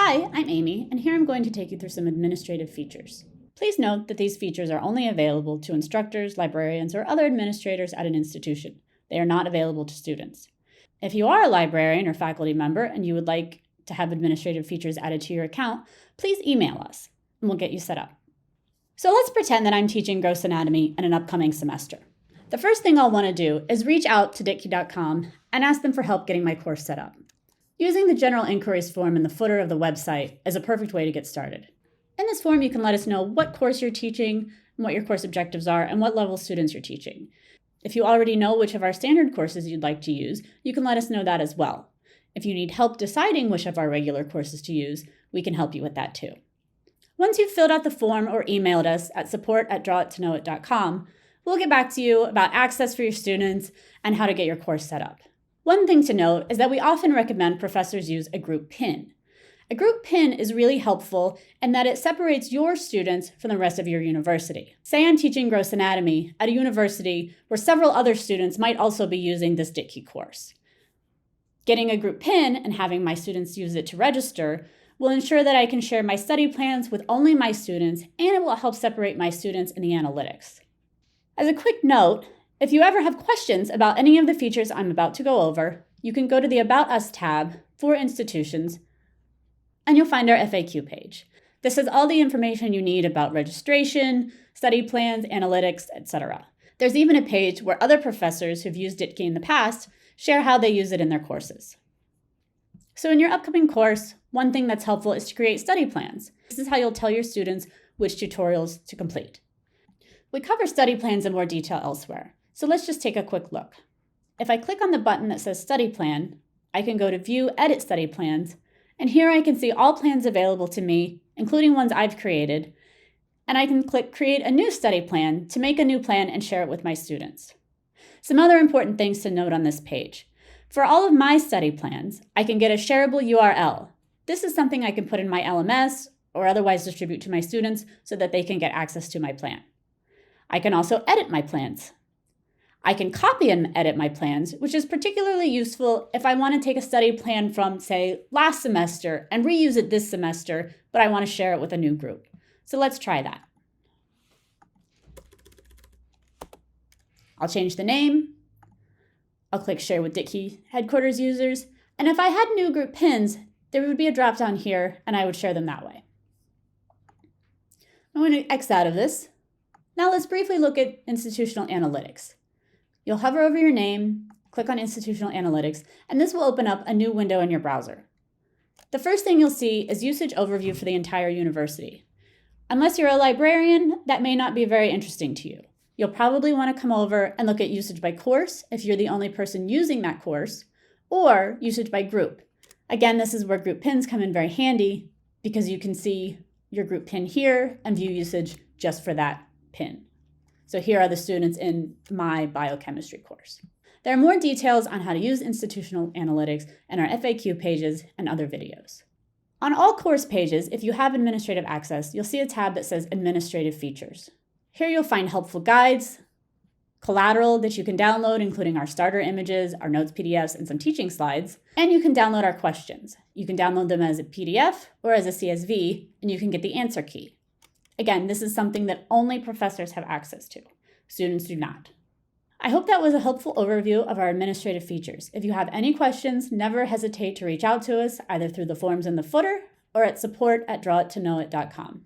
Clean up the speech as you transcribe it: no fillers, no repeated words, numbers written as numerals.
Hi, I'm Amy, and here I'm going to take you through some administrative features. Please note that these features are only available to instructors, librarians, or other administrators at an institution. They are not available to students. If you are a librarian or faculty member and you would like to have administrative features added to your account, please email us, and we'll get you set up. So let's pretend that I'm teaching gross anatomy in an upcoming semester. The first thing I'll want to do is reach out to ditkey.com and ask them for help getting my course set up. Using the general inquiries form in the footer of the website is a perfect way to get started. In this form, you can let us know what course you're teaching, and what your course objectives are, and what level students you're teaching. If you already know which of our standard courses you'd like to use, you can let us know that as well. If you need help deciding which of our regular courses to use, we can help you with that too. Once you've filled out the form or emailed us at support@drawitoknowit.com, we'll get back to you about access for your students and how to get your course set up. One thing to note is that we often recommend professors use a group pin. A group pin is really helpful in that it separates your students from the rest of your university. Say I'm teaching gross anatomy at a university where several other students might also be using this DITKey course. Getting a group pin and having my students use it to register will ensure that I can share my study plans with only my students, and it will help separate my students in the analytics. As a quick note, if you ever have questions about any of the features I'm about to go over, you can go to the About Us tab for institutions, and you'll find our FAQ page. This has all the information you need about registration, study plans, analytics, etc. There's even a page where other professors who've used DITKey in the past share how they use it in their courses. So in your upcoming course, one thing that's helpful is to create study plans. This is how you'll tell your students which tutorials to complete. We cover study plans in more detail elsewhere, so let's just take a quick look. If I click on the button that says Study Plan, I can go to View Edit Study Plans, and here I can see all plans available to me, including ones I've created, and I can click Create a New Study Plan to make a new plan and share it with my students. Some other important things to note on this page. For all of my study plans, I can get a shareable URL. This is something I can put in my LMS or otherwise distribute to my students so that they can get access to my plan. I can also edit my plans. I can copy and edit my plans, which is particularly useful if I want to take a study plan from, say, last semester and reuse it this semester, but I want to share it with a new group. So let's try that. I'll change the name. I'll click Share with DITKey Headquarters users, and if I had new group pins, there would be a drop down here, and I would share them that way. I'm going to X out of this. Now let's briefly look at institutional analytics. You'll hover over your name, click on Institutional Analytics, and this will open up a new window in your browser. The first thing you'll see is usage overview for the entire university. Unless you're a librarian, that may not be very interesting to you. You'll probably want to come over and look at usage by course if you're the only person using that course, or usage by group. Again, this is where group pins come in very handy because you can see your group pin here and view usage just for that pin. So here are the students in my biochemistry course. There are more details on how to use institutional analytics in our FAQ pages and other videos. On all course pages, if you have administrative access, you'll see a tab that says Administrative Features. Here you'll find helpful guides, collateral that you can download, including our starter images, our notes PDFs, and some teaching slides, and you can download our questions. You can download them as a PDF or as a CSV, and you can get the answer key. Again, this is something that only professors have access to. Students do not. I hope that was a helpful overview of our administrative features. If you have any questions, never hesitate to reach out to us either through the forms in the footer or at support@drawitoknowit.com.